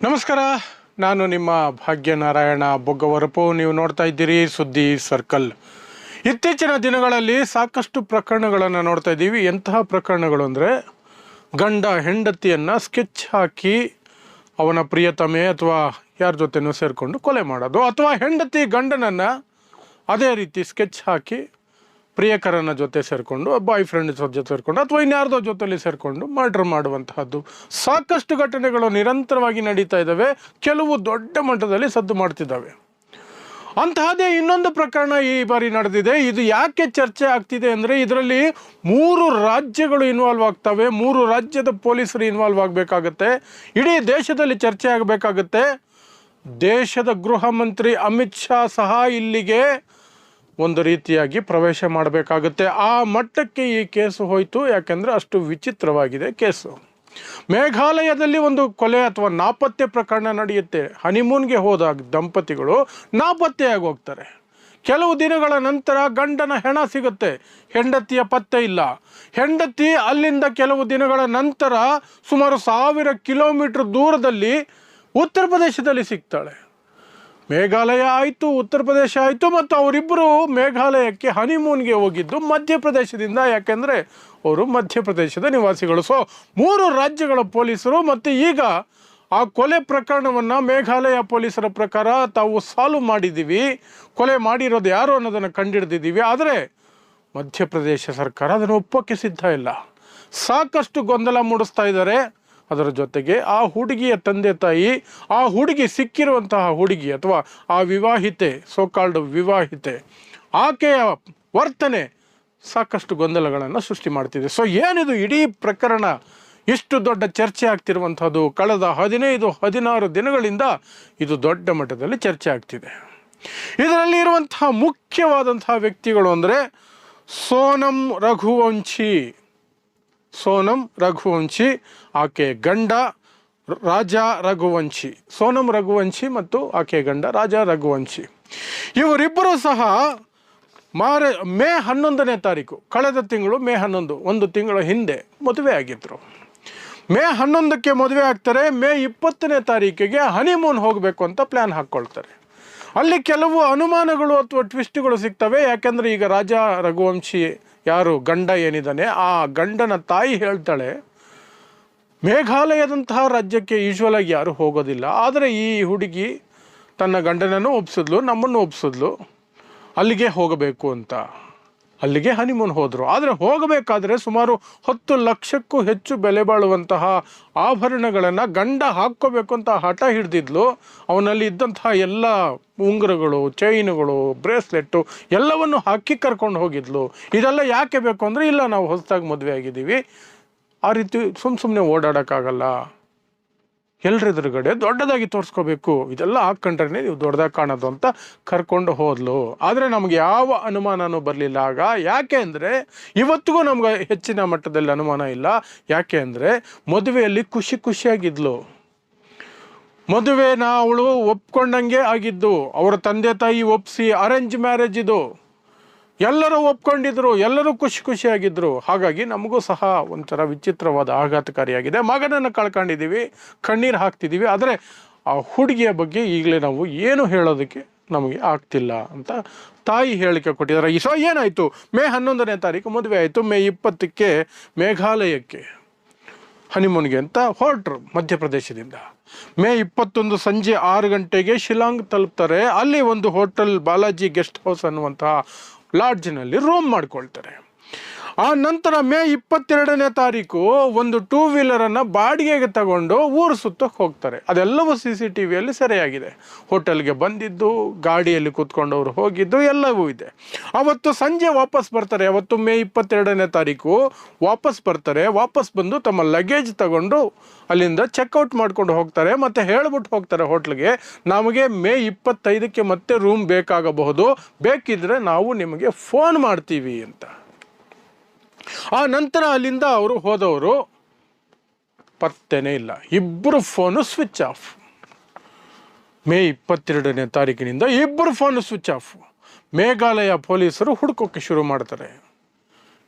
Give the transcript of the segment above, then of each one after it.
ನಮಸ್ಕಾರ. ನಾನು ನಿಮ್ಮ ಭಾಗ್ಯನಾರಾಯಣ ಬೊಗ್ಗವರಪು. ನೀವು ನೋಡ್ತಾ ಇದ್ದೀರಿ ಸುದ್ದಿ ಸರ್ಕಲ್. ಇತ್ತೀಚಿನ ದಿನಗಳಲ್ಲಿ ಸಾಕಷ್ಟು ಪ್ರಕರಣಗಳನ್ನು ನೋಡ್ತಾ ಇದ್ದೀವಿ. ಎಂತಹ ಪ್ರಕರಣಗಳು ಅಂದರೆ, ಗಂಡ ಹೆಂಡತಿಯನ್ನು ಸ್ಕೆಚ್ ಹಾಕಿ ಅವನ ಪ್ರಿಯತಮೆ ಅಥವಾ ಯಾರ ಜೊತೆನೂ ಸೇರಿಕೊಂಡು ಕೊಲೆ ಮಾಡೋದು, ಅಥವಾ ಹೆಂಡತಿ ಗಂಡನನ್ನು ಅದೇ ರೀತಿ ಸ್ಕೆಚ್ ಹಾಕಿ ಪ್ರಿಯಕರನ ಜೊತೆ ಸೇರಿಕೊಂಡು, ಬಾಯ್ ಫ್ರೆಂಡ್ ಜೊತೆ ಸೇರಿಕೊಂಡು, ಅಥವಾ ಇನ್ಯಾರ್ದೋ ಜೊತೆಯಲ್ಲಿ ಸೇರಿಕೊಂಡು ಮರ್ಡರ್ ಮಾಡುವಂತಹದ್ದು ಸಾಕಷ್ಟು ಘಟನೆಗಳು ನಿರಂತರವಾಗಿ ನಡೀತಾ ಇದ್ದಾವೆ. ಕೆಲವು ದೊಡ್ಡ ಮಟ್ಟದಲ್ಲಿ ಸದ್ದು ಮಾಡ್ತಿದ್ದಾವೆ. ಅಂತಹದೇ ಇನ್ನೊಂದು ಪ್ರಕರಣ ಈ ಬಾರಿ ನಡೆದಿದೆ. ಇದು ಯಾಕೆ ಚರ್ಚೆ ಆಗ್ತಿದೆ ಅಂದರೆ, ಇದರಲ್ಲಿ 3 ರಾಜ್ಯಗಳು ಇನ್ವಾಲ್ವ್ ಆಗ್ತವೆ. 3 ರಾಜ್ಯದ ಪೊಲೀಸರು ಇನ್ವಾಲ್ವ್ ಆಗಬೇಕಾಗತ್ತೆ. ಇಡೀ ದೇಶದಲ್ಲಿ ಚರ್ಚೆ ಆಗಬೇಕಾಗತ್ತೆ. ದೇಶದ ಗೃಹ ಮಂತ್ರಿ ಅಮಿತ್ ಶಾ ಸಹ ಇಲ್ಲಿಗೆ ಒಂದು ರೀತಿಯಾಗಿ ಪ್ರವೇಶ ಮಾಡಬೇಕಾಗುತ್ತೆ. ಆ ಮಟ್ಟಕ್ಕೆ ಈ ಕೇಸು ಹೋಯಿತು. ಯಾಕೆಂದರೆ ಅಷ್ಟು ವಿಚಿತ್ರವಾಗಿದೆ ಕೇಸು. ಮೇಘಾಲಯದಲ್ಲಿ ಒಂದು ಕೊಲೆ ಅಥವಾ ನಾಪತ್ತೆ ಪ್ರಕರಣ ನಡೆಯುತ್ತೆ. ಹನಿಮೂನ್ಗೆ ಹೋದ ದಂಪತಿಗಳು ನಾಪತ್ತೆಯಾಗಿ ಹೋಗ್ತಾರೆ. ಕೆಲವು ದಿನಗಳ ನಂತರ ಗಂಡನ ಹೆಣ ಸಿಗುತ್ತೆ, ಹೆಂಡತಿಯ ಪತ್ತೆ ಇಲ್ಲ. ಹೆಂಡತಿ ಅಲ್ಲಿಂದ ಕೆಲವು ದಿನಗಳ ನಂತರ ಸುಮಾರು 1000 ಕಿಲೋಮೀಟರ್ ದೂರದಲ್ಲಿ ಉತ್ತರ ಪ್ರದೇಶದಲ್ಲಿ ಸಿಗ್ತಾಳೆ. ಮೇಘಾಲಯ ಆಯಿತು, ಉತ್ತರ ಪ್ರದೇಶ ಆಯಿತು, ಮತ್ತು ಅವರಿಬ್ಬರು ಮೇಘಾಲಯಕ್ಕೆ ಹನಿಮೂನ್ಗೆ ಹೋಗಿದ್ದು ಮಧ್ಯಪ್ರದೇಶದಿಂದ. ಯಾಕೆಂದರೆ ಅವರು ಮಧ್ಯಪ್ರದೇಶದ ನಿವಾಸಿಗಳು. ಸೊ 3 ರಾಜ್ಯಗಳ ಪೊಲೀಸರು. ಮತ್ತು ಈಗ ಆ ಕೊಲೆ ಪ್ರಕರಣವನ್ನು ಮೇಘಾಲಯ ಪೊಲೀಸರ ಪ್ರಕಾರ ತಾವು ಸಾಲ್ವ್ ಮಾಡಿದ್ದೀವಿ, ಕೊಲೆ ಮಾಡಿರೋದು ಯಾರು ಅನ್ನೋದನ್ನು ಕಂಡುಹಿಡಿದಿದ್ದೀವಿ. ಆದರೆ ಮಧ್ಯಪ್ರದೇಶ ಸರ್ಕಾರ ಅದನ್ನು ಒಪ್ಪೋಕ್ಕೆ ಸಿದ್ಧ ಇಲ್ಲ. ಸಾಕಷ್ಟು ಗೊಂದಲ ಮೂಡಿಸ್ತಾ ಇದ್ದಾರೆ. ಅದರ ಜೊತೆಗೆ ಆ ಹುಡುಗಿಯ ತಂದೆ ತಾಯಿ, ಆ ಹುಡುಗಿ ಸಿಕ್ಕಿರುವಂತಹ ಹುಡುಗಿ ಅಥವಾ ಆ ವಿವಾಹಿತೆ, ಸೋಕಾಲ್ಡ್ ವಿವಾಹಿತೆ, ಆಕೆಯ ವರ್ತನೆ ಸಾಕಷ್ಟು ಗೊಂದಲಗಳನ್ನು ಸೃಷ್ಟಿ ಮಾಡ್ತಿದೆ. ಸೊ ಏನಿದು ಇಡೀ ಪ್ರಕರಣ ಇಷ್ಟು ದೊಡ್ಡ ಚರ್ಚೆ ಆಗ್ತಿರುವಂಥದ್ದು? ಕಳೆದ 15-16 ದಿನಗಳಿಂದ ಇದು ದೊಡ್ಡ ಮಟ್ಟದಲ್ಲಿ ಚರ್ಚೆ ಆಗ್ತಿದೆ. ಇದರಲ್ಲಿ ಇರುವಂತಹ ಮುಖ್ಯವಾದಂತಹ ವ್ಯಕ್ತಿಗಳು ಅಂದರೆ ಸೋನಂ ರಘುವಂಶಿ, ಆಕೆ ಗಂಡ ರಾಜಾ ರಘುವಂಶಿ. ಸೋನಂ ರಘುವಂಶಿ ಮತ್ತು ಆಕೆ ಗಂಡ ರಾಜಾ ರಘುವಂಶಿ ಇವರಿಬ್ಬರೂ ಸಹ ಮೇ 11ನೇ ತಾರೀಕು, ಕಳೆದ ತಿಂಗಳು ಮೇ 11, ಒಂದು ತಿಂಗಳ ಹಿಂದೆ ಮದುವೆ ಆಗಿದ್ರು. ಮೇ 11ಕ್ಕೆ ಮದುವೆ ಆಗ್ತಾರೆ. ಮೇ 20ನೇ ತಾರೀಕಿಗೆ ಹನಿಮೂನ್ ಹೋಗಬೇಕು ಅಂತ ಪ್ಲ್ಯಾನ್ ಹಾಕ್ಕೊಳ್ತಾರೆ. ಅಲ್ಲಿ ಕೆಲವು ಅನುಮಾನಗಳು ಅಥವಾ ಟ್ವಿಸ್ಟ್ಗಳು ಸಿಗ್ತವೆ. ಯಾಕೆಂದರೆ ಈಗ ರಾಜಾ ರಘುವಂಶಿ ಯಾರು ಗಂಡ ಏನಿದ್ದಾನೆ, ಆ ಗಂಡನ ತಾಯಿ ಹೇಳ್ತಾಳೆ, ಮೇಘಾಲಯದಂತಹ ರಾಜ್ಯಕ್ಕೆ ಯೂಶ್ವಲ್ ಆಗಿ ಯಾರು ಹೋಗೋದಿಲ್ಲ. ಆದರೆ ಈ ಹುಡುಗಿ ತನ್ನ ಗಂಡನನ್ನು ಒಪ್ಸಿದ್ಲು, ನಮ್ಮನ್ನು ಒಪ್ಸಿದ್ಲು, ಅಲ್ಲಿಗೆ ಹೋಗಬೇಕು ಅಂತ. ಅಲ್ಲಿಗೆ ಹನಿಮೂನ್ ಹೋದರು. ಆದರೆ ಹೋಗಬೇಕಾದ್ರೆ ಸುಮಾರು 10 ಲಕ್ಷಕ್ಕೂ ಹೆಚ್ಚು ಬೆಲೆ ಬಾಳುವಂತಹ ಆಭರಣಗಳನ್ನು ಗಂಡ ಹಾಕ್ಕೋಬೇಕು ಅಂತ ಹಠ ಹಿಡಿದಿದ್ಲು. ಅವನಲ್ಲಿ ಇದ್ದಂತಹ ಎಲ್ಲ ಉಂಗುರಗಳು, ಚೈನುಗಳು, ಬ್ರೇಸ್ಲೆಟ್ಟು ಎಲ್ಲವನ್ನು ಹಾಕಿ ಕರ್ಕೊಂಡು ಹೋಗಿದ್ಲು. ಇದೆಲ್ಲ ಯಾಕೆ ಬೇಕು ಅಂದರೆ, ಇಲ್ಲ ನಾವು ಹೊಸದಾಗಿ ಮದುವೆ ಆಗಿದ್ದೀವಿ, ಆ ರೀತಿ ಸುಮ್ಮನೆ ಓಡಾಡೋಕ್ಕಾಗಲ್ಲ, ಎಲ್ರೆದುರುಗಡೆ ದೊಡ್ಡದಾಗಿ ತೋರಿಸ್ಕೋಬೇಕು, ಇದೆಲ್ಲ ಹಾಕ್ಕೊಂಡ್ರೆ ನೀವು ದೊಡ್ಡದಾಗಿ ಕಾಣೋದು ಅಂತ ಕರ್ಕೊಂಡು ಹೋದ್ಲು. ಆದರೆ ನಮಗೆ ಯಾವ ಅನುಮಾನನೂ ಬರಲಿಲ್ಲ ಆಗ. ಯಾಕೆ ಅಂದರೆ ಇವತ್ತಿಗೂ ನಮ್ಗೆ ಹೆಚ್ಚಿನ ಮಟ್ಟದಲ್ಲಿ ಅನುಮಾನ ಇಲ್ಲ. ಯಾಕೆ ಅಂದರೆ ಮದುವೆಯಲ್ಲಿ ಖುಷಿಯಾಗಿದ್ಲು. ಮದುವೆನ ಅವಳು ಒಪ್ಕೊಂಡಂಗೆ ಆಗಿದ್ದು. ಅವರ ತಂದೆ ತಾಯಿ ಒಪ್ಪಿಸಿ, ಅರೇಂಜ್ ಮ್ಯಾರೇಜ್ ಇದು. ಎಲ್ಲರೂ ಒಪ್ಕೊಂಡಿದ್ರು, ಎಲ್ಲರೂ ಖುಷಿಯಾಗಿದ್ದರು. ಹಾಗಾಗಿ ನಮಗೂ ಸಹ ಒಂಥರ ವಿಚಿತ್ರವಾದ ಆಘಾತಕಾರಿಯಾಗಿದೆ. ಮಗನನ್ನು ಕಳ್ಕೊಂಡಿದ್ದೀವಿ, ಕಣ್ಣೀರು ಹಾಕ್ತಿದ್ದೀವಿ. ಆದರೆ ಆ ಹುಡುಗಿಯ ಬಗ್ಗೆ ಈಗಲೇ ನಾವು ಏನು ಹೇಳೋದಕ್ಕೆ ನಮಗೆ ಆಗ್ತಿಲ್ಲ ಅಂತ ತಾಯಿ ಹೇಳಿಕೆ ಕೊಟ್ಟಿದ್ದಾರೆ. ಸೊ ಏನಾಯಿತು, ಮೇ 11ನೇ ತಾರೀಕು ಮದುವೆ ಆಯಿತು. ಮೇ 20ಕ್ಕೆ ಮೇಘಾಲಯಕ್ಕೆ ಹನಿಮೂನ್ಗೆ ಅಂತ ಹೊರಟರು ಮಧ್ಯಪ್ರದೇಶದಿಂದ. ಮೇ 21 ಸಂಜೆ 6 ಗಂಟೆಗೆ ಶಿಲಾಂಗ್ ತಲುಪ್ತಾರೆ. ಅಲ್ಲಿ ಒಂದು ಹೋಟೆಲ್ ಬಾಲಾಜಿ ಗೆಸ್ಟ್ ಹೌಸ್ ಅನ್ನುವಂತಹ ಲಾಡ್ಜ್ನಲ್ಲಿ ರೂಮ್ ಮಾಡ್ಕೊಳ್ತಾರೆ. ಆ ನಂತರ ಮೇ 22ನೇ ತಾರೀಕು ಒಂದು 2 ವೀಲರನ್ನು ಬಾಡಿಗೆಗೆ ತಗೊಂಡು ಊರು ಸುತ್ತಕ್ಕೆ ಹೋಗ್ತಾರೆ. ಅದೆಲ್ಲವೂ CCTVಯಲ್ಲಿ ಸೆರೆಯಾಗಿದೆ. ಹೋಟೆಲ್ಗೆ ಬಂದಿದ್ದು, ಗಾಡಿಯಲ್ಲಿ ಕೂತ್ಕೊಂಡವರು ಹೋಗಿದ್ದು ಎಲ್ಲವೂ ಇದೆ. ಅವತ್ತು ಸಂಜೆ ವಾಪಸ್ ಬರ್ತಾರೆ. ಅವತ್ತು ಮೇ 22ನೇ ತಾರೀಕು ವಾಪಸ್ ಬರ್ತಾರೆ. ವಾಪಸ್ ಬಂದು ತಮ್ಮ ಲಗೇಜ್ ತಗೊಂಡು ಅಲ್ಲಿಂದ ಚೆಕ್ಔಟ್ ಮಾಡ್ಕೊಂಡು ಹೋಗ್ತಾರೆ. ಮತ್ತು ಹೇಳ್ಬಿಟ್ಟು ಹೋಗ್ತಾರೆ ಹೋಟ್ಲಿಗೆ, ನಮಗೆ ಮೇ 25ಕ್ಕೆ ಮತ್ತೆ ರೂಮ್ ಬೇಕಾಗಬಹುದು, ಬೇಕಿದ್ರೆ ನಾವು ನಿಮಗೆ ಫೋನ್ ಮಾಡ್ತೀವಿ ಅಂತ. ಆ ನಂತರ ಅಲ್ಲಿಂದ ಅವರು ಹೋದವರು ಪತ್ತೆನೇ ಇಲ್ಲ. ಇಬ್ಬರು ಫೋನು ಸ್ವಿಚ್ ಆಫ್. ಮೇ 22ನೇ ತಾರೀಕಿನಿಂದ ಇಬ್ಬರು ಫೋನು ಸ್ವಿಚ್ ಆಫ್. ಮೇಘಾಲಯ ಪೊಲೀಸರು ಹುಡುಕೋಕ್ಕೆ ಶುರು ಮಾಡ್ತಾರೆ.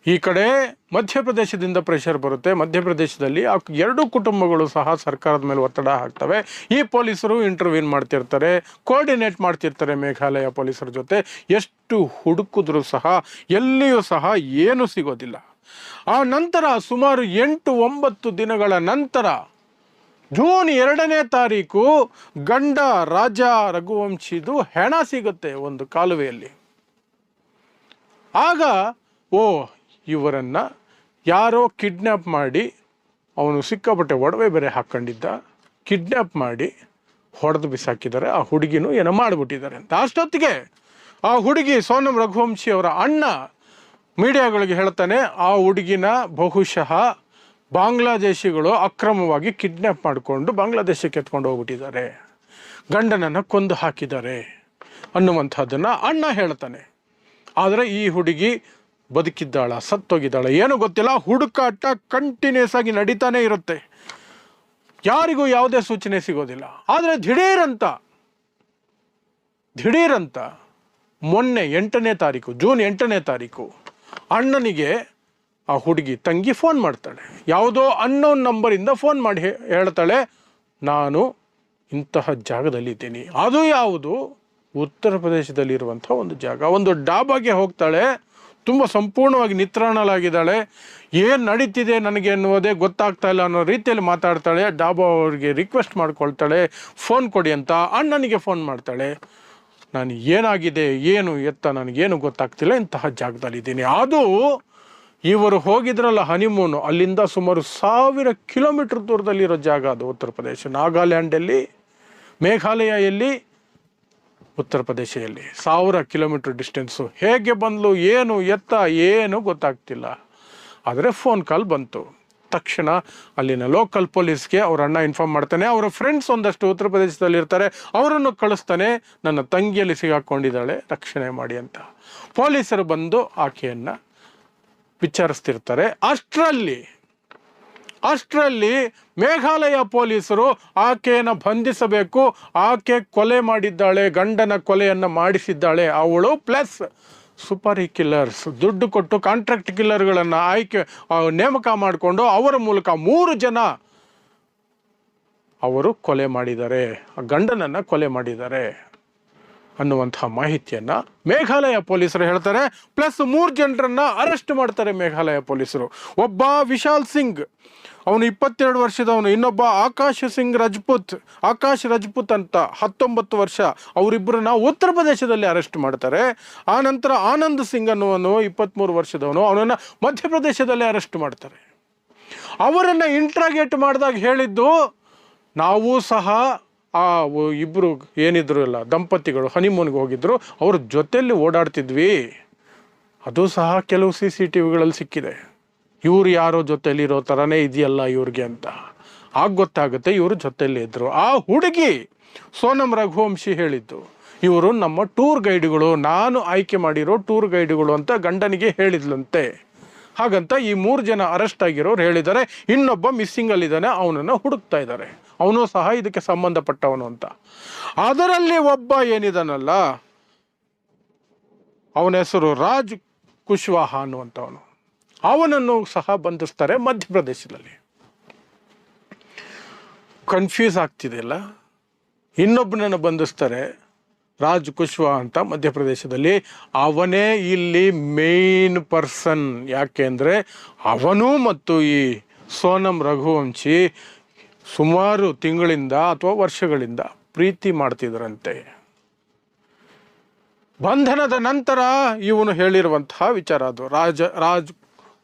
ಈ ಕಡೆ ಮಧ್ಯಪ್ರದೇಶದಿಂದ ಪ್ರೆಷರ್ ಬರುತ್ತೆ. ಮಧ್ಯಪ್ರದೇಶದಲ್ಲಿ ಆ ಎರಡೂ ಕುಟುಂಬಗಳು ಸಹ ಸರ್ಕಾರದ ಮೇಲೆ ಒತ್ತಡ ಹಾಕ್ತವೆ. ಈ ಪೊಲೀಸರು ಇಂಟರ್ವ್ಯೂನ್ ಮಾಡ್ತಿರ್ತಾರೆ, ಕೋಆರ್ಡಿನೇಟ್ ಮಾಡ್ತಿರ್ತಾರೆ ಮೇಘಾಲಯ ಪೊಲೀಸರ ಜೊತೆ. ಎಷ್ಟು ಹುಡುಕಿದ್ರೂ ಸಹ ಎಲ್ಲಿಯೂ ಸಹ ಏನೂ ಸಿಗೋದಿಲ್ಲ. ಆ ನಂತರ ಸುಮಾರು 8-9 ದಿನಗಳ ನಂತರ ಜೂನ್ 2ನೇ ತಾರೀಕು ಗಂಡ ರಾಜ ರಘುವಂಶಿದು ಹೆಣ ಸಿಗುತ್ತೆ ಒಂದು ಕಾಲುವೆಯಲ್ಲಿ. ಆಗ ಇವರನ್ನು ಯಾರೋ ಕಿಡ್ನ್ಯಾಪ್ ಮಾಡಿ, ಅವನು ಸಿಕ್ಕಾಪಟ್ಟೆ ಒಡವೆ ಬೇರೆ ಹಾಕ್ಕೊಂಡಿದ್ದ, ಕಿಡ್ನ್ಯಾಪ್ ಮಾಡಿ ಹೊಡೆದು ಬಿಸಾಕಿದ್ದಾರೆ. ಆ ಹುಡುಗಿನೂ ಏನೋ ಮಾಡಿಬಿಟ್ಟಿದ್ದಾರೆ ಅಂತ. ಅಷ್ಟೊತ್ತಿಗೆ ಆ ಹುಡುಗಿ ಸೋನಂ ರಘುವಂಶಿ ಅವರ ಅಣ್ಣ ಮೀಡಿಯಾಗಳಿಗೆ ಹೇಳ್ತಾನೆ, ಆ ಹುಡುಗಿನ ಬಹುಶಃ ಬಾಂಗ್ಲಾದೇಶಿಗಳು ಅಕ್ರಮವಾಗಿ ಕಿಡ್ನ್ಯಾಪ್ ಮಾಡಿಕೊಂಡು ಬಾಂಗ್ಲಾದೇಶಕ್ಕೆ ಎತ್ಕೊಂಡು ಹೋಗ್ಬಿಟ್ಟಿದ್ದಾರೆ, ಗಂಡನನ್ನು ಕೊಂದು ಹಾಕಿದ್ದಾರೆ ಅನ್ನುವಂಥದ್ದನ್ನು ಅಣ್ಣ ಹೇಳ್ತಾನೆ. ಆದರೆ ಈ ಹುಡುಗಿ ಬದುಕಿದ್ದಾಳ, ಸತ್ತೋಗಿದ್ದಾಳ, ಏನೂ ಗೊತ್ತಿಲ್ಲ. ಹುಡುಕಾಟ ಕಂಟಿನ್ಯೂಸ್ ಆಗಿ ನಡೀತಾನೆ ಇರುತ್ತೆ, ಯಾರಿಗೂ ಯಾವುದೇ ಸೂಚನೆ ಸಿಗೋದಿಲ್ಲ. ಆದರೆ ದಿಢೀರಂತ ಮೊನ್ನೆ 8ನೇ ತಾರೀಕು, ಜೂನ್ 8ನೇ ತಾರೀಕು ಅಣ್ಣನಿಗೆ ಆ ಹುಡುಗಿ ತಂಗಿ ಫೋನ್ ಮಾಡ್ತಾಳೆ. ಯಾವುದೋ ಅನ್ನೋನ್ ನಂಬರಿಂದ ಫೋನ್ ಮಾಡಿ ಹೇಳ್ತಾಳೆ, ನಾನು ಇಂತಹ ಜಾಗದಲ್ಲಿದ್ದೀನಿ. ಅದು ಯಾವುದು? ಉತ್ತರ ಪ್ರದೇಶದಲ್ಲಿರುವಂಥ ಒಂದು ಜಾಗ. ಒಂದು ಡಾಬಾಗೆ ಹೋಗ್ತಾಳೆ, ತುಂಬ ಸಂಪೂರ್ಣವಾಗಿ ನಿತ್ರಾಣಲಾಗಿದ್ದಾಳೆ. ಏನು ನಡೀತಿದೆ ನನಗೆ ಅನ್ನೋದೇ ಗೊತ್ತಾಗ್ತಾ ಇಲ್ಲ ಅನ್ನೋ ರೀತಿಯಲ್ಲಿ ಮಾತಾಡ್ತಾಳೆ. ಡಾಬಾ ಅವ್ರಿಗೆ ರಿಕ್ವೆಸ್ಟ್ ಮಾಡ್ಕೊಳ್ತಾಳೆ, ಫೋನ್ ಕೊಡಿ ಅಂತ. ಅಣ್ಣನಿಗೆ ಫೋನ್ ಮಾಡ್ತಾಳೆ, ನಾನು ಏನಾಗಿದೆ ಏನು ಎತ್ತ ನನಗೇನು ಗೊತ್ತಾಗ್ತಿಲ್ಲ, ಇಂತಹ ಜಾಗದಲ್ಲಿದ್ದೀನಿ. ಅದು ಇವರು ಹೋಗಿದ್ರಲ್ಲ ಹನಿಮೂನು, ಅಲ್ಲಿಂದ ಸುಮಾರು 1000 ಕಿಲೋಮೀಟರ್ ದೂರದಲ್ಲಿರೋ ಜಾಗ ಅದು. ಉತ್ತರ ಪ್ರದೇಶ, ನಾಗಾಲ್ಯಾಂಡಲ್ಲಿ, ಮೇಘಾಲಯಲ್ಲಿ, ಉತ್ತರ ಪ್ರದೇಶದಲ್ಲಿ 1000 ಕಿಲೋಮೀಟರ್ ಡಿಸ್ಟೆನ್ಸು. ಹೇಗೆ ಬಂದ್ಲು, ಏನು ಎತ್ತ ಏನು ಗೊತ್ತಾಗ್ತಿಲ್ಲ. ಆದರೆ ಫೋನ್ ಕಾಲ್ ಬಂತು. ತಕ್ಷಣ ಅಲ್ಲಿನ ಲೋಕಲ್ ಪೊಲೀಸ್ಗೆ ಅವ್ರ ಅಣ್ಣ ಇನ್ಫಾರ್ಮ್ ಮಾಡ್ತಾನೆ. ಅವರ ಫ್ರೆಂಡ್ಸ್ ಒಂದಷ್ಟು ಉತ್ತರ ಪ್ರದೇಶದಲ್ಲಿ ಇರ್ತಾರೆ, ಅವರನ್ನು ಕಳಿಸ್ತಾನೆ, ನನ್ನ ತಂಗಿಯಲ್ಲಿ ಸಿಗಾಕೊಂಡಿದ್ದಾಳೆ, ರಕ್ಷಣೆ ಮಾಡಿ ಅಂತ. ಪೊಲೀಸರು ಬಂದು ಆಕೆಯನ್ನು ವಿಚಾರಿಸ್ತಿರ್ತಾರೆ. ಅಷ್ಟರಲ್ಲಿ ಮೇಘಾಲಯ ಪೊಲೀಸರು ಆಕೆಯನ್ನು ಬಂಧಿಸಬೇಕು, ಆಕೆ ಕೊಲೆ ಮಾಡಿದ್ದಾಳೆ, ಗಂಡನ ಕೊಲೆಯನ್ನು ಮಾಡಿಸಿದ್ದಾಳೆ ಅವಳು, ಪ್ಲಸ್ ಸುಪಾರಿ ಕಿಲ್ಲರ್ಸ್, ದುಡ್ಡು ಕೊಟ್ಟು ಕಾಂಟ್ರಾಕ್ಟ್ ಕಿಲ್ಲರ್ಗಳನ್ನು ನೇಮಕ ಮಾಡಿಕೊಂಡು ಅವರ ಮೂಲಕ 3 ಜನ ಅವರು ಕೊಲೆ ಮಾಡಿದ್ದಾರೆ, ಗಂಡನನ್ನು ಕೊಲೆ ಮಾಡಿದ್ದಾರೆ ಅನ್ನುವಂತಹ ಮಾಹಿತಿಯನ್ನು ಮೇಘಾಲಯ ಪೊಲೀಸರು ಹೇಳ್ತಾರೆ. ಪ್ಲಸ್ 3 ಜನರನ್ನು ಅರೆಸ್ಟ್ ಮಾಡ್ತಾರೆ ಮೇಘಾಲಯ ಪೊಲೀಸರು. ಒಬ್ಬ ವಿಶಾಲ್ ಸಿಂಗ್, ಅವನು 22 ವರ್ಷದವನು. ಇನ್ನೊಬ್ಬ ಆಕಾಶ್ ರಜಪೂತ್ ಅಂತ 19 ವರ್ಷ. ಅವರಿಬ್ಬರನ್ನ ಉತ್ತರ ಪ್ರದೇಶದಲ್ಲಿ ಅರೆಸ್ಟ್ ಮಾಡ್ತಾರೆ. ಆ ನಂತರ ಆನಂದ್ ಸಿಂಗ್ ಅನ್ನುವನು 23 ವರ್ಷದವನು, ಅವನನ್ನು ಮಧ್ಯಪ್ರದೇಶದಲ್ಲಿ ಅರೆಸ್ಟ್ ಮಾಡ್ತಾರೆ. ಅವರನ್ನು ಇಂಟ್ರಾಗೇಟ್ ಮಾಡಿದಾಗ ಹೇಳಿದ್ದು, ನಾವು ಸಹ ಆ ಇಬ್ಬರು ಏನಿದ್ರು ಎಲ್ಲ ದಂಪತಿಗಳು ಹನಿಮೂನ್ಗೆ ಹೋಗಿದ್ರು, ಅವ್ರ ಜೊತೆಯಲ್ಲಿ ಓಡಾಡ್ತಿದ್ವಿ, ಅದು ಸಹ ಕೆಲವು CCTVಗಳಲ್ಲಿ ಸಿಕ್ಕಿದೆ. ಇವ್ರು ಯಾರೋ ಜೊತೆಯಲ್ಲಿರೋ ಥರನೇ ಇದೆಯಲ್ಲ ಇವ್ರಿಗೆ ಅಂತ ಆಗ ಗೊತ್ತಾಗುತ್ತೆ ಇವರು ಜೊತೆಯಲ್ಲಿ ಇದ್ರು. ಆ ಹುಡುಗಿ ಸೋನಂ ರಘುವಂಶಿ ಹೇಳಿದ್ದು, ಇವರು ನಮ್ಮ ಟೂರ್ ಗೈಡ್ಗಳು, ನಾನು ಆಯ್ಕೆ ಮಾಡಿರೋ ಟೂರ್ ಗೈಡ್ಗಳು ಅಂತ ಗಂಡನಿಗೆ ಹೇಳಿದ್ಲಂತೆ. ಹಾಗಂತ ಈ 3 ಜನ ಅರೆಸ್ಟ್ ಆಗಿರೋರು ಹೇಳಿದ್ದಾರೆ. ಇನ್ನೊಬ್ಬ ಮಿಸ್ಸಿಂಗಲ್ಲಿದ್ದಾನೆ, ಅವನನ್ನು ಹುಡುಕ್ತಾ ಇದ್ದಾರೆ, ಅವನು ಸಹ ಇದಕ್ಕೆ ಸಂಬಂಧಪಟ್ಟವನು ಅಂತ. ಅದರಲ್ಲಿ ಒಬ್ಬ ಏನಿದಾನಲ್ಲ, ಅವನ ಹೆಸರು ರಾಜ್ ಕುಶ್ವಾಹ ಅನ್ನುವಂಥವನು, ಅವನನ್ನು ಸಹ ಬಂಧಿಸ್ತಾರೆ ಮಧ್ಯಪ್ರದೇಶದಲ್ಲಿ. ಕನ್ಫ್ಯೂಸ್ ಆಗ್ತಿದೆಯಲ್ಲ, ಇನ್ನೊಬ್ಬನನ್ನು ಬಂಧಿಸ್ತಾರೆ ರಾಜ್ ಕುಶ್ವಾಹ ಅಂತ ಮಧ್ಯಪ್ರದೇಶದಲ್ಲಿ. ಅವನೇ ಇಲ್ಲಿ ಮೇನ್ ಪರ್ಸನ್. ಯಾಕೆ ಅಂದರೆ ಅವನು ಮತ್ತು ಈ ಸೋನಂ ರಘುವಂಶಿ ಸುಮಾರು ತಿಂಗಳಿಂದ ಅಥವಾ ವರ್ಷಗಳಿಂದ ಪ್ರೀತಿ ಮಾಡ್ತಿದ್ರಂತೆ. ಬಂಧನದ ನಂತರ ಇವನು ಹೇಳಿರುವಂತಹ ವಿಚಾರ ಅದು. ರಾಜ್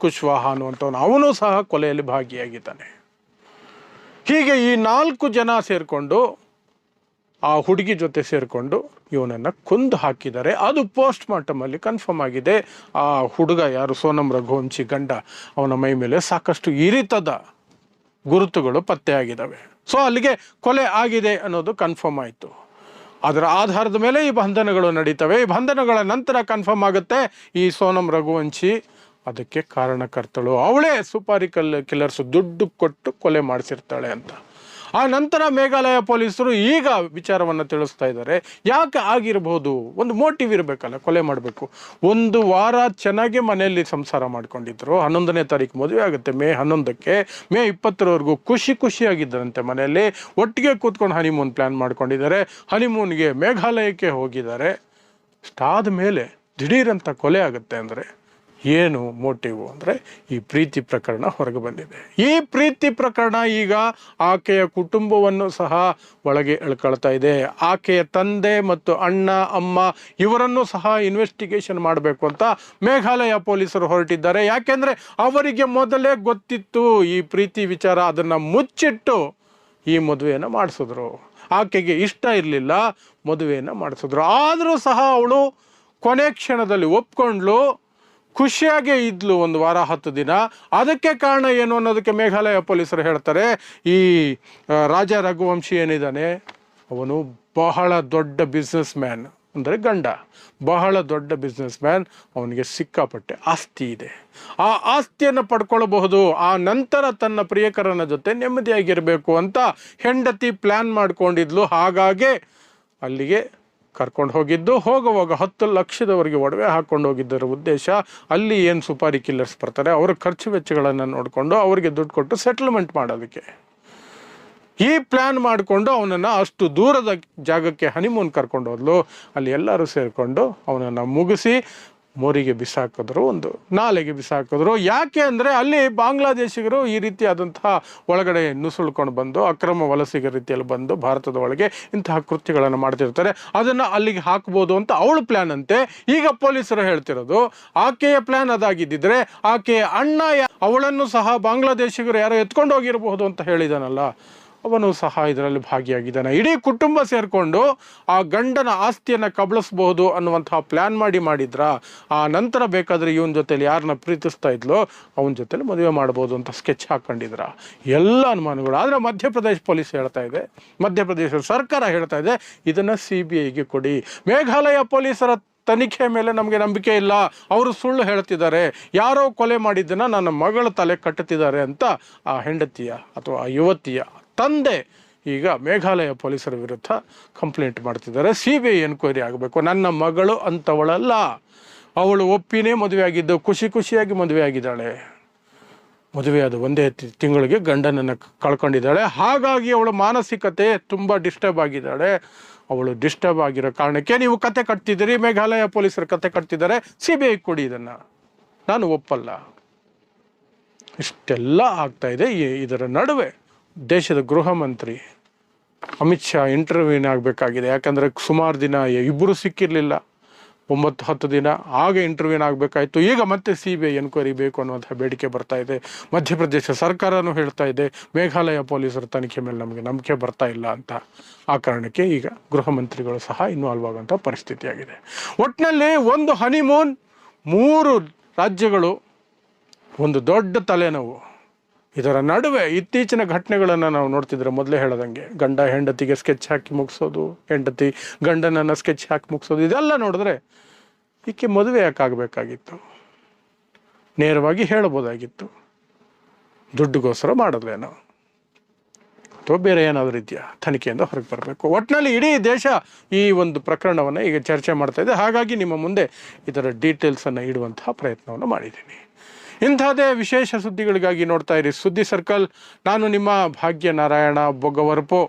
ಕುಶ್ವಾಹ ಅನ್ನುವಂಥವನು, ಅವನು ಸಹ ಕೊಲೆಯಲ್ಲಿ ಭಾಗಿಯಾಗಿದ್ದಾನೆ. ಹೀಗೆ ಈ 4 ಜನ ಸೇರಿಕೊಂಡು ಆ ಹುಡುಗಿ ಜೊತೆ ಸೇರಿಕೊಂಡು ಇವನನ್ನು ಕೊಂದು ಹಾಕಿದ್ದಾರೆ. ಅದು ಪೋಸ್ಟ್ ಮಾರ್ಟಮಲ್ಲಿ ಕನ್ಫರ್ಮ್ ಆಗಿದೆ. ಆ ಹುಡುಗ ಯಾರು ಸೋನಂ ರಘುವಂಶಿ ಗಂಡ, ಅವನ ಮೈ ಮೇಲೆ ಸಾಕಷ್ಟು ಇರಿತದ ಗುರುತುಗಳು ಪತ್ತೆಯಾಗಿದ್ದಾವೆ. ಸೊ ಅಲ್ಲಿಗೆ ಕೊಲೆ ಆಗಿದೆ ಅನ್ನೋದು ಕನ್ಫರ್ಮ್ ಆಯಿತು. ಅದರ ಆಧಾರದ ಮೇಲೆ ಈ ಬಂಧನಗಳು ನಡೀತವೆ. ಈ ಬಂಧನಗಳ ನಂತರ ಕನ್ಫರ್ಮ್ ಆಗುತ್ತೆ ಈ ಸೋನಂ ರಘುವಂಶಿ ಅದಕ್ಕೆ ಕಾರಣಕರ್ತಳು, ಅವಳೇ ಸುಪಾರಿ ಕಿಲ್ಲರ್ಸ್ ದುಡ್ಡು ಕೊಟ್ಟು ಕೊಲೆ ಮಾಡಿಸಿರ್ತಾಳೆ ಅಂತ. ಆ ನಂತರ ಮೇಘಾಲಯ ಪೊಲೀಸರು ಈಗ ವಿಚಾರವನ್ನು ತಿಳಿಸ್ತಾ ಇದ್ದಾರೆ. ಯಾಕೆ ಆಗಿರಬಹುದು? ಒಂದು ಮೋಟಿವ್ ಇರಬೇಕಲ್ಲ, ಕೊಲೆ ಮಾಡಬೇಕು. ಒಂದು ವಾರ ಚೆನ್ನಾಗಿ ಮನೆಯಲ್ಲಿ ಸಂಸಾರ ಮಾಡ್ಕೊಂಡಿದ್ರು. 11ನೇ ತಾರೀಕು ಮದುವೆ ಆಗುತ್ತೆ, ಮೇ 11ಕ್ಕೆ. ಮೇ 20ರವರೆಗೂ ಖುಷಿಯಾಗಿದ್ದರಂತೆ ಮನೆಯಲ್ಲಿ. ಒಟ್ಟಿಗೆ ಕೂತ್ಕೊಂಡು ಹನಿಮೂನ್ ಪ್ಲ್ಯಾನ್ ಮಾಡ್ಕೊಂಡಿದ್ದಾರೆ. ಹನಿಮೂನ್ಗೆ ಮೇಘಾಲಯಕ್ಕೆ ಹೋಗಿದ್ದಾರೆ. ಅಷ್ಟಾದ ಮೇಲೆ ದಿಢೀರಂತ ಕೊಲೆ ಆಗುತ್ತೆ ಅಂದರೆ ಏನು ಮೋಟಿವು ಅಂದರೆ ಈ ಪ್ರೀತಿ ಪ್ರಕರಣ ಹೊರಗೆ ಬಂದಿದೆ. ಈ ಪ್ರೀತಿ ಪ್ರಕರಣ ಈಗ ಆಕೆಯ ಕುಟುಂಬವನ್ನು ಸಹ ಒಳಗೆ ಎಳ್ಕೊಳ್ತಾ ಇದೆ. ಆಕೆಯ ತಂದೆ ಮತ್ತು ಅಣ್ಣ ಅಮ್ಮ ಇವರನ್ನು ಸಹ ಇನ್ವೆಸ್ಟಿಗೇಷನ್ ಮಾಡಬೇಕು ಅಂತ ಮೇಘಾಲಯ ಪೊಲೀಸರು ಹೊರಟಿದ್ದಾರೆ. ಯಾಕೆಂದರೆ ಅವರಿಗೆ ಮೊದಲೇ ಗೊತ್ತಿತ್ತು ಈ ಪ್ರೀತಿ ವಿಚಾರ. ಅದನ್ನು ಮುಚ್ಚಿಟ್ಟು ಈ ಮದುವೆಯನ್ನು ಮಾಡಿಸಿದ್ರು. ಆಕೆಗೆ ಇಷ್ಟ ಇರಲಿಲ್ಲ, ಮದುವೆಯನ್ನು ಮಾಡಿಸಿದ್ರು. ಆದರೂ ಸಹ ಅವಳು ಕೊನೆ ಕ್ಷಣದಲ್ಲಿ ಒಪ್ಕೊಂಡ್ಲು, ಖುಷಿಯಾಗೇ ಇದ್ಲು ಒಂದು ವಾರ 10 ದಿನ. ಅದಕ್ಕೆ ಕಾರಣ ಏನು ಅನ್ನೋದಕ್ಕೆ ಮೇಘಾಲಯ ಪೊಲೀಸರು ಹೇಳ್ತಾರೆ, ಈ ರಾಜ ರಘುವಂಶಿ ಏನಿದ್ದಾನೆ ಅವನು ಬಹಳ ದೊಡ್ಡ ಬಿಸ್ನೆಸ್ ಮ್ಯಾನ್, ಅಂದರೆ ಗಂಡ ಬಹಳ ದೊಡ್ಡ ಬಿಸ್ನೆಸ್ ಮ್ಯಾನ್. ಅವನಿಗೆ ಸಿಕ್ಕಾಪಟ್ಟೆ ಆಸ್ತಿ ಇದೆ. ಆ ಆಸ್ತಿಯನ್ನು ಪಡ್ಕೊಳ್ಳಬಹುದು. ಆ ನಂತರ ತನ್ನ ಪ್ರಿಯಕರನ ಜೊತೆ ನೆಮ್ಮದಿಯಾಗಿರಬೇಕು ಅಂತ ಹೆಂಡತಿ ಪ್ಲ್ಯಾನ್ ಮಾಡ್ಕೊಂಡಿದ್ಲು. ಹಾಗಾಗಿ ಅಲ್ಲಿಗೆ ಕರ್ಕೊಂಡು ಹೋಗಿದ್ದು. ಹೋಗುವಾಗ 10 ಲಕ್ಷದವರೆಗೆ ಒಡವೆ ಹಾಕ್ಕೊಂಡು ಹೋಗಿದ್ದರ ಉದ್ದೇಶ ಅಲ್ಲಿ ಏನು ಸುಪಾರಿ ಕಿಲ್ಲರ್ಸ್ ಬರ್ತಾರೆ ಅವರ ಖರ್ಚು ವೆಚ್ಚಗಳನ್ನು ನೋಡಿಕೊಂಡು ಅವರಿಗೆ ದುಡ್ಡು ಕೊಟ್ಟು ಸೆಟಲ್ಮೆಂಟ್ ಮಾಡೋದಕ್ಕೆ ಈ ಪ್ಲ್ಯಾನ್ ಮಾಡಿಕೊಂಡು ಅವನನ್ನು ಅಷ್ಟು ದೂರದ ಜಾಗಕ್ಕೆ ಹನಿಮೂನ್ ಕರ್ಕೊಂಡು ಹೋದ್ಲು. ಅಲ್ಲಿ ಎಲ್ಲರೂ ಸೇರಿಕೊಂಡು ಅವನನ್ನು ಮುಗಿಸಿ ಮೋರಿಗೆ ಬಿಸಾಕಿದ್ರು, ಒಂದು ನಾಲೆಗೆ ಬಿಸಾಕಿದ್ರು. ಯಾಕೆ ಅಂದರೆ ಅಲ್ಲಿ ಬಾಂಗ್ಲಾದೇಶಿಗರು ಈ ರೀತಿಯಾದಂತಹ ಒಳಗಡೆ ನುಸುಳ್ಕೊಂಡು ಬಂದು ಅಕ್ರಮ ವಲಸಿಗರ ರೀತಿಯಲ್ಲಿ ಬಂದು ಭಾರತದ ಒಳಗೆ ಇಂತಹ ಕೃತ್ಯಗಳನ್ನು ಮಾಡ್ತಿರ್ತಾರೆ. ಅದನ್ನು ಅಲ್ಲಿಗೆ ಹಾಕ್ಬೋದು ಅಂತ ಅವಳು ಪ್ಲ್ಯಾನ್ ಅಂತೆ. ಈಗ ಪೊಲೀಸರು ಹೇಳ್ತಿರೋದು ಆಕೆಯ ಪ್ಲ್ಯಾನ್ ಅದಾಗಿದ್ದಿದ್ರೆ ಆಕೆಯ ಅಣ್ಣ ಅವಳನ್ನು ಸಹ ಬಾಂಗ್ಲಾದೇಶಿಗರು ಯಾರೋ ಎತ್ಕೊಂಡು ಹೋಗಿರಬಹುದು ಅಂತ ಹೇಳಿದಾನಲ್ಲ, ಅವನು ಸಹ ಇದರಲ್ಲಿ ಭಾಗಿಯಾಗಿದ್ದಾನೆ. ಇಡೀ ಕುಟುಂಬ ಸೇರಿಕೊಂಡು ಆ ಗಂಡನ ಆಸ್ತಿಯನ್ನು ಕಬಳಿಸ್ಬಹುದು ಅನ್ನುವಂತಹ ಪ್ಲ್ಯಾನ್ ಮಾಡಿದ್ರ. ಆ ನಂತರ ಬೇಕಾದರೆ ಇವನ ಜೊತೆಲಿ ಯಾರನ್ನ ಪ್ರೀತಿಸ್ತಾ ಇದ್ಲೋ ಅವನ ಜೊತೆಲಿ ಮದುವೆ ಮಾಡ್ಬೋದು ಅಂತ ಸ್ಕೆಚ್ ಹಾಕ್ಕೊಂಡಿದ್ರ. ಎಲ್ಲ ಅನುಮಾನಗಳು. ಆದರೆ ಮಧ್ಯಪ್ರದೇಶ ಪೊಲೀಸ್ ಹೇಳ್ತಾ ಇದೆ, ಮಧ್ಯಪ್ರದೇಶ ಸರ್ಕಾರ ಹೇಳ್ತಾ ಇದೆ, ಇದನ್ನು CBIಗೆ ಕೊಡಿ. ಮೇಘಾಲಯ ಪೊಲೀಸರ ತನಿಖೆ ಮೇಲೆ ನಮಗೆ ನಂಬಿಕೆ ಇಲ್ಲ, ಅವರು ಸುಳ್ಳು ಹೇಳ್ತಿದ್ದಾರೆ, ಯಾರೋ ಕೊಲೆ ಮಾಡಿದ್ದನ್ನು ನನ್ನ ಮಗಳ ತಲೆ ಕಟ್ಟುತ್ತಿದ್ದಾರೆ ಅಂತ ಆ ಹೆಂಡತಿಯ ಅಥವಾ ಆ ಯುವತಿಯ ತಂದೆ ಈಗ ಮೇಘಾಲಯ ಪೊಲೀಸರ ವಿರುದ್ಧ ಕಂಪ್ಲೇಂಟ್ ಮಾಡ್ತಿದ್ದಾರೆ. CBI ಎನ್ಕ್ವೈರಿ ಆಗಬೇಕು. ನನ್ನ ಮಗಳು ಅಂತವಳಲ್ಲ, ಅವಳು ಒಪ್ಪಿನೇ ಮದುವೆ ಆಗಿದ್ದು, ಖುಷಿಯಾಗಿ ಮದುವೆ ಆಗಿದ್ದಾಳೆ. ಮದುವೆಯಾದ 1 ತಿಂಗಳಿಗೆ ಗಂಡನನ್ನು ಕಳ್ಕೊಂಡಿದ್ದಾಳೆ. ಹಾಗಾಗಿ ಅವಳ ಮಾನಸಿಕತೆ ತುಂಬ ಡಿಸ್ಟರ್ಬ್ ಆಗಿದ್ದಾಳೆ. ಅವಳು ಡಿಸ್ಟರ್ಬ್ ಆಗಿರೋ ಕಾರಣಕ್ಕೆ ನೀವು ಕತೆ ಕಟ್ತಿದ್ದೀರಿ, ಮೇಘಾಲಯ ಪೊಲೀಸರು ಕತೆ ಕಟ್ತಿದ್ದಾರೆ, CBI ಕೊಡಿ ಇದನ್ನು, ನಾನು ಒಪ್ಪಲ್ಲ. ಇಷ್ಟೆಲ್ಲ ಆಗ್ತಾ ಇದೆ. ಇದರ ನಡುವೆ ದೇಶದ ಗೃಹ ಮಂತ್ರಿ ಅಮಿತ್ ಶಾ ಇಂಟರ್ವ್ಯೂನ್ ಆಗಬೇಕಾಗಿದೆ. ಯಾಕಂದರೆ ಸುಮಾರು ದಿನ ಇಬ್ಬರು ಸಿಕ್ಕಿರಲಿಲ್ಲ, 9-10 ದಿನ ಆಗ ಇಂಟರ್ವ್ಯೂನ್ ಆಗಬೇಕಾಯಿತು. ಈಗ ಮತ್ತೆ CBI ಎನ್ಕ್ವೈರಿ ಬೇಕು ಅನ್ನುವಂಥ ಬೇಡಿಕೆ ಬರ್ತಾ ಇದೆ. ಮಧ್ಯಪ್ರದೇಶ ಸರ್ಕಾರನೂ ಹೇಳ್ತಾ ಇದೆ ಮೇಘಾಲಯ ಪೊಲೀಸರ ತನಿಖೆ ಮೇಲೆ ನಮಗೆ ನಂಬಿಕೆ ಬರ್ತಾ ಇಲ್ಲ ಅಂತ. ಆ ಕಾರಣಕ್ಕೆ ಈಗ ಗೃಹ ಮಂತ್ರಿಗಳು ಸಹ ಇನ್ವಾಲ್ವ್ ಆಗುವಂಥ ಪರಿಸ್ಥಿತಿ ಆಗಿದೆ. ಒಟ್ಟಿನಲ್ಲಿ ಒಂದು ಹನಿಮೂನ್, 3 ರಾಜ್ಯಗಳು, ಒಂದು ದೊಡ್ಡ ತಲೆನೋವು. ಇದರ ನಡುವೆ ಇತ್ತೀಚಿನ ಘಟನೆಗಳನ್ನು ನಾವು ನೋಡ್ತಿದ್ರೆ ಮೊದಲೇ ಹೇಳದಂಗೆ ಗಂಡ ಹೆಂಡತಿಗೆ ಸ್ಕೆಚ್ ಹಾಕಿ ಮುಗಿಸೋದು, ಹೆಂಡತಿ ಗಂಡನನ್ನು ಸ್ಕೆಚ್ ಹಾಕಿ ಮುಗಿಸೋದು, ಇದೆಲ್ಲ ನೋಡಿದ್ರೆ ಈಕೆ ಮದುವೆ ಯಾಕಾಗಬೇಕಾಗಿತ್ತು? ನೇರವಾಗಿ ಹೇಳ್ಬೋದಾಗಿತ್ತು, ದುಡ್ಡುಗೋಸ್ಕರ ಮಾಡೋದೇನೋ ಅಥವಾ ಬೇರೆ ಏನಾದರೂ ರೀತಿಯ ತನಿಖೆಯಿಂದ ಹೊರಗೆ ಬರಬೇಕು. ಒಟ್ಟಿನಲ್ಲಿ ಇಡೀ ದೇಶ ಈ ಒಂದು ಪ್ರಕರಣವನ್ನು ಈಗ ಚರ್ಚೆ ಮಾಡ್ತಾ ಇದೆ. ಹಾಗಾಗಿ ನಿಮ್ಮ ಮುಂದೆ ಇದರ ಡೀಟೇಲ್ಸನ್ನು ಇಡುವಂತಹ ಪ್ರಯತ್ನವನ್ನು ಮಾಡಿದ್ದೀನಿ. ಇಂಥದೇ ವಿಶೇಷ ಸುದ್ದಿಗಳಿಗಾಗಿ ನೋಡ್ತಾ ಇರಿ ಸುದ್ದಿ ಸರ್ಕಲ್. ನಾನು ನಿಮ್ಮ ಭಾಗ್ಯ ನಾರಾಯಣ ಬೊಗ್ಗವರಪು.